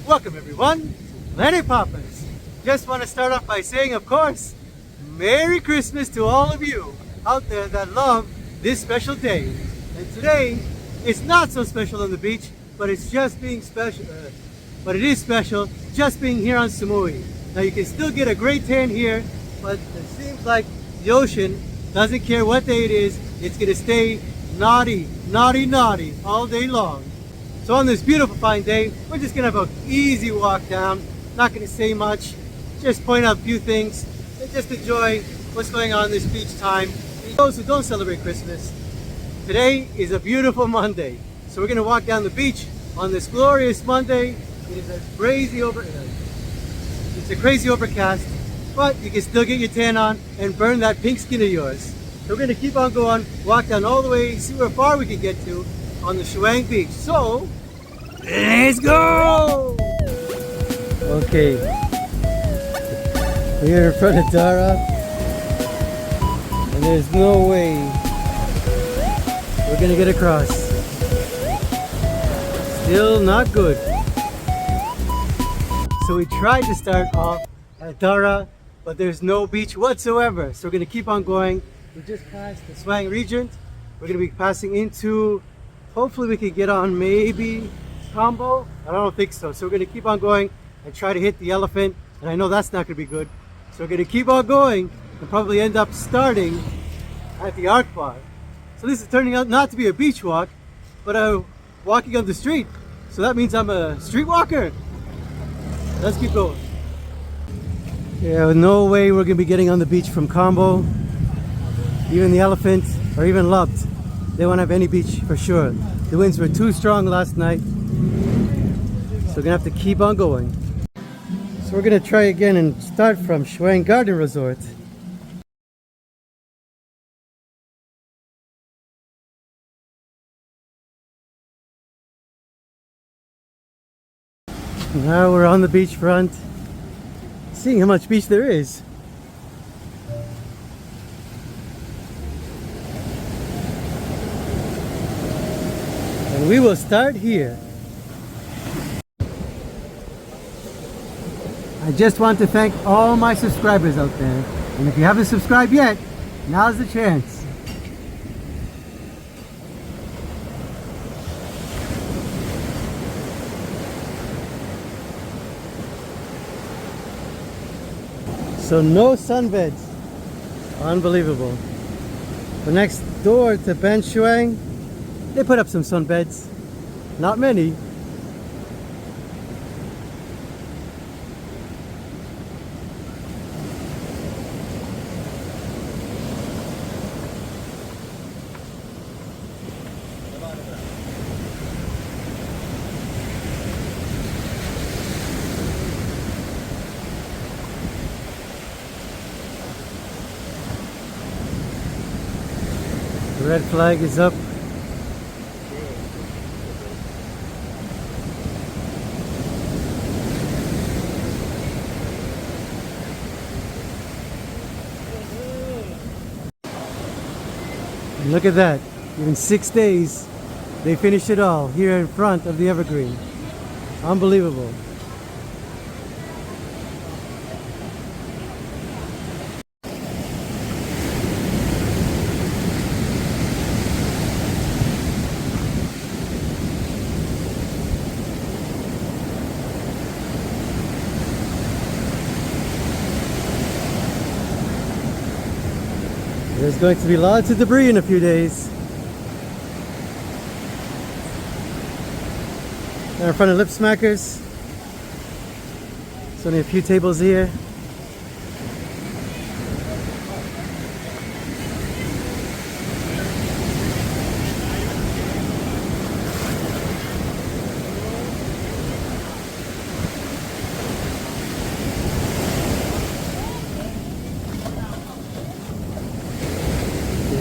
Welcome everyone to Planet Papas. Just want to start off by saying, of course, Merry Christmas to all of you out there that love this special day. And today, it's not so special on the beach, but it's just being special. But it is special just being here on Samui. Now you can still get a great tan here, but it seems like the ocean doesn't care what day it is. It's gonna stay naughty, naughty, naughty all day long. So on this beautiful fine day, we're just gonna have an easy walk down. Not gonna say much, just point out a few things and just enjoy what's going on this beach time. For those who don't celebrate Christmas, today is a beautiful Monday. So we're gonna walk down the beach on this glorious Monday. It is a crazy overcast, but you can still get your tan on and burn that pink skin of yours. So we're gonna keep on going, walk down all the way, see where far we can get to on the Chaweng Beach. So, let's go! Okay, we're here in front of Dara, and there's no way we're gonna get across. Still not good. So we tried to start off at Dara, but there's no beach whatsoever. So we're gonna keep on going. We just passed the Chaweng region. We're gonna be passing into, hopefully we can get on maybe Combo. I don't think so. So we're gonna keep on going and try to hit the elephant. And I know that's not gonna be good. So we're gonna keep on going and probably end up starting at the Arc Bar. So this is turning out not to be a beach walk, but a walking on the street. So that means I'm a street walker. Let's keep going. Yeah, no way we're gonna be getting on the beach from Combo. Even the elephant or even Lupt, they won't have any beach for sure. The winds were too strong last night. So we're gonna have to keep on going. So we're gonna try again and start from Chaweng Garden Resort. Now we're on the beachfront, seeing how much beach there is. And we will start here. I just want to thank all my subscribers out there. And if you haven't subscribed yet, now's the chance. So no sunbeds. Unbelievable. But next door to Ben Chaweng, they put up some sunbeds. Not many. The red flag is up. And look at that. In 6 days, they finished it all here in front of the Evergreen. Unbelievable. There's going to be lots of debris in a few days. Now in front of Lip Smackers. There's only a few tables here.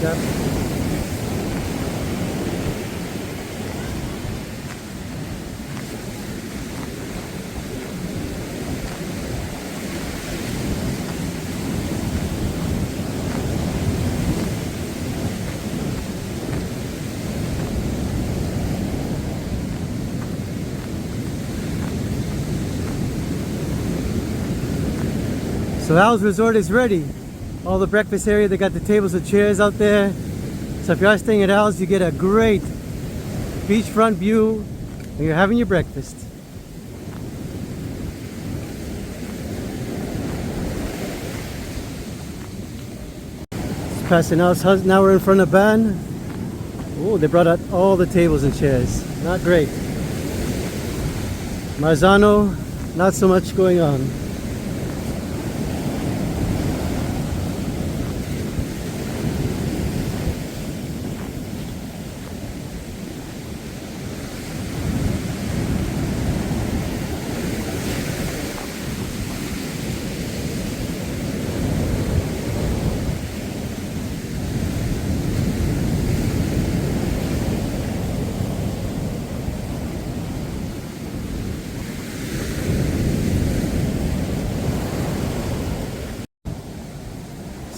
Up. So Al's Resort is ready. All the breakfast area, they got the tables and chairs out there. So if you are staying at Al's, you get a great beachfront view when you're having your breakfast. Just passing Al's house. Now we're in front of Ban. Oh, they brought out all the tables and chairs. Not great. Marzano, not so much going on.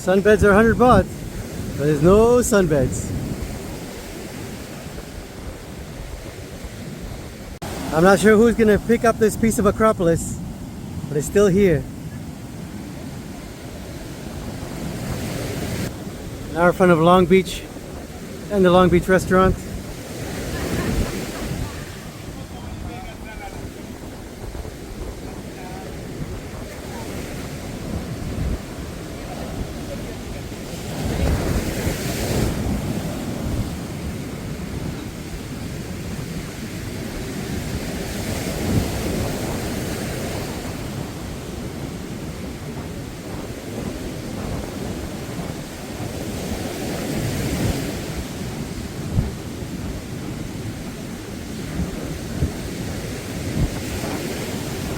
Sunbeds are 100 baht, but there's no sunbeds. I'm not sure who's gonna pick up this piece of Acropolis, but it's still here. Now in front of Long Beach and the Long Beach restaurant.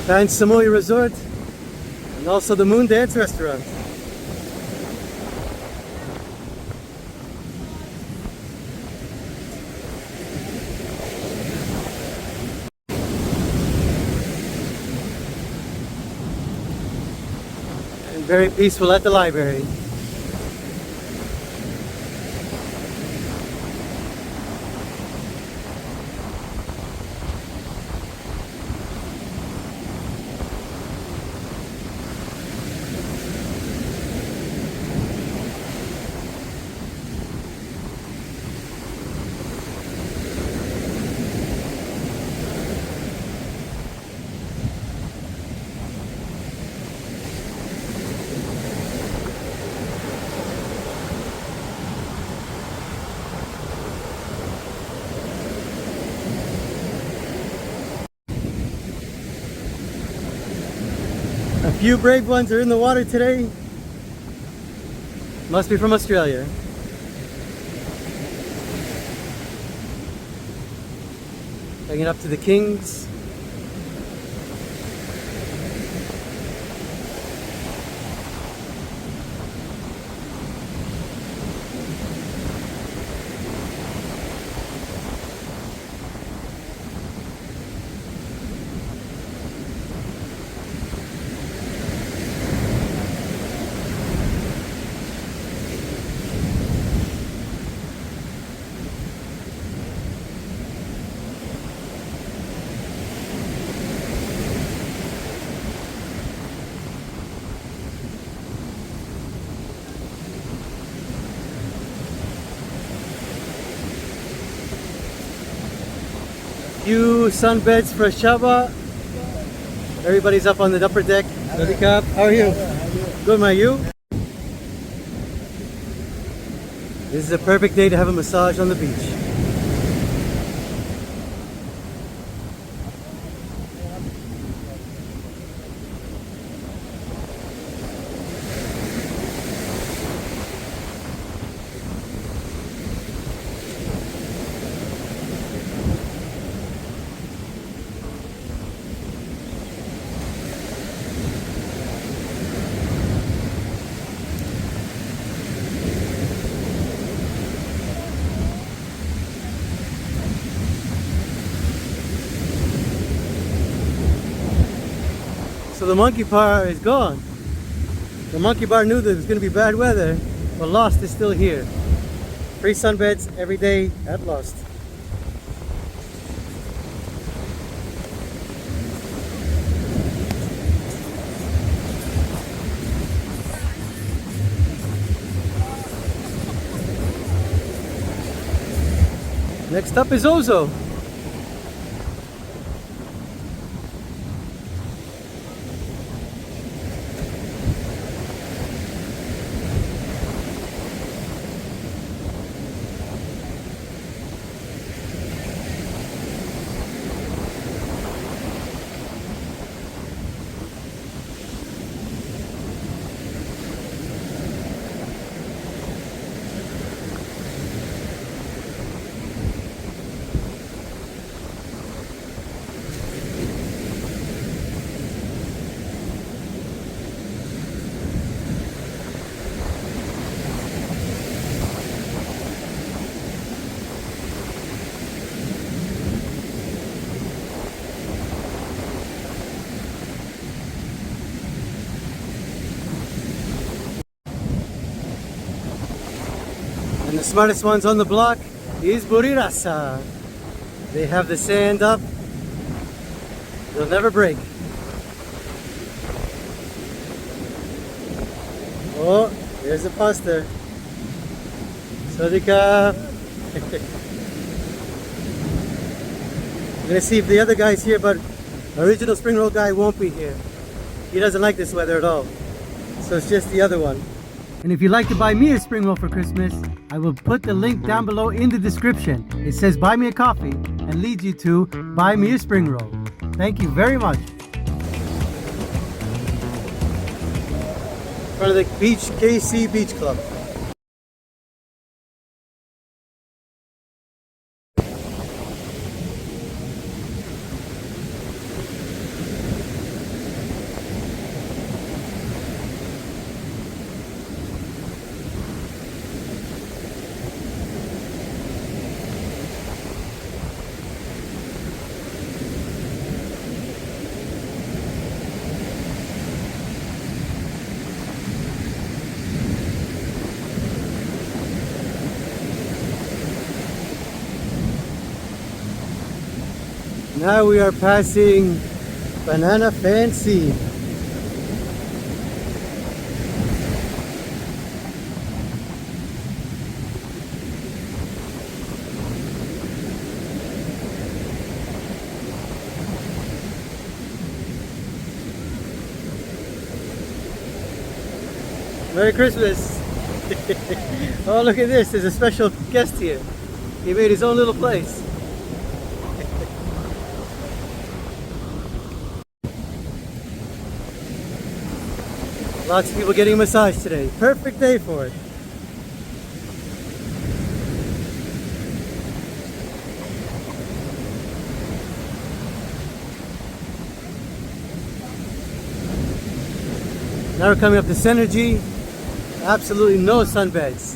Koh Samui Resort, and also the Moon Dance Restaurant. And very peaceful at the library. A few brave ones are in the water today. Must be from Australia. Taking it up to the Kings. Few sunbeds for Shaba. Everybody's up on the upper deck. How are you? Good, man. You? This is a perfect day to have a massage on the beach. So the monkey bar is gone. The monkey bar knew that it was going to be bad weather, but Lost is still here. Free sunbeds every day at Lost. Next up is Ozo. And the smartest ones on the block is Burirasa. They have the sand up. They'll never break. Oh, there's the pasta. Sawadika. I'm gonna see if the other guy's here, but original spring roll guy won't be here. He doesn't like this weather at all. So it's just the other one. And if you'd like to buy me a spring roll for Christmas, I will put the link down below in the description. It says buy me a coffee and leads you to buy me a spring roll. Thank you very much. In front of the beach, KC Beach Club. Now we are passing Banana Fancy. Merry Christmas! Oh, look at this, there's a special guest here. He made his own little place. Lots of people getting a massage today. Perfect day for it. Now we're coming up to Synergy. Absolutely no sunbeds.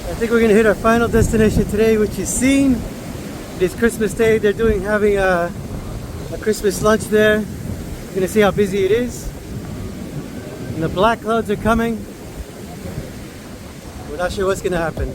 I think we're going to hit our final destination today, which is Scene. It is Christmas Day. They're having a Christmas lunch there. We're going to see how busy it is. And the black clouds are coming. We're not sure what's going to happen.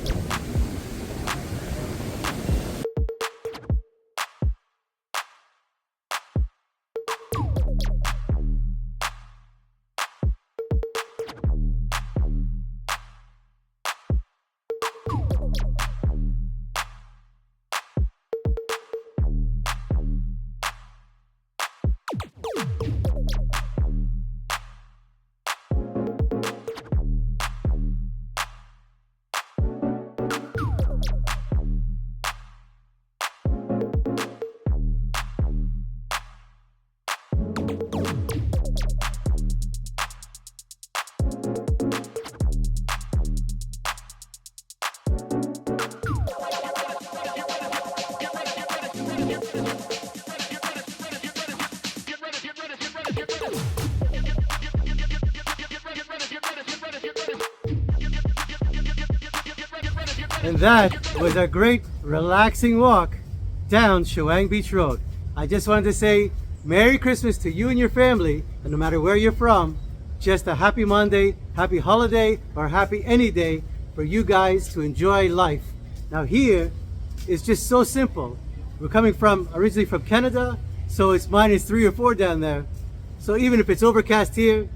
And that was a great relaxing walk down Chaweng Beach Road. I just wanted to say Merry Christmas to you and your family, and no matter where you're from, just a happy Monday, happy holiday, or happy any day for you guys to enjoy life. Now here is just so simple. We're coming from originally from Canada, so it's -3 or 4 down there. So even if it's overcast here,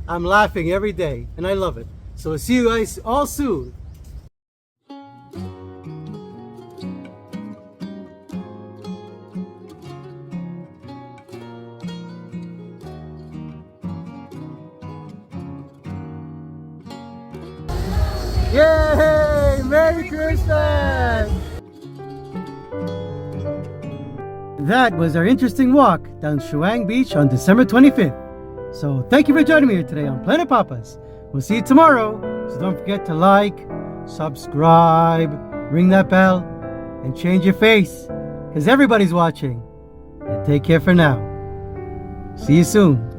I'm laughing every day and I love it. So we'll see you guys all soon. Yay! Merry Christmas! That was our interesting walk down Chaweng Beach on December 25th. So thank you for joining me here today on Planet Papas. We'll see you tomorrow. So don't forget to like, subscribe, ring that bell, and change your face, because everybody's watching. And take care for now. See you soon.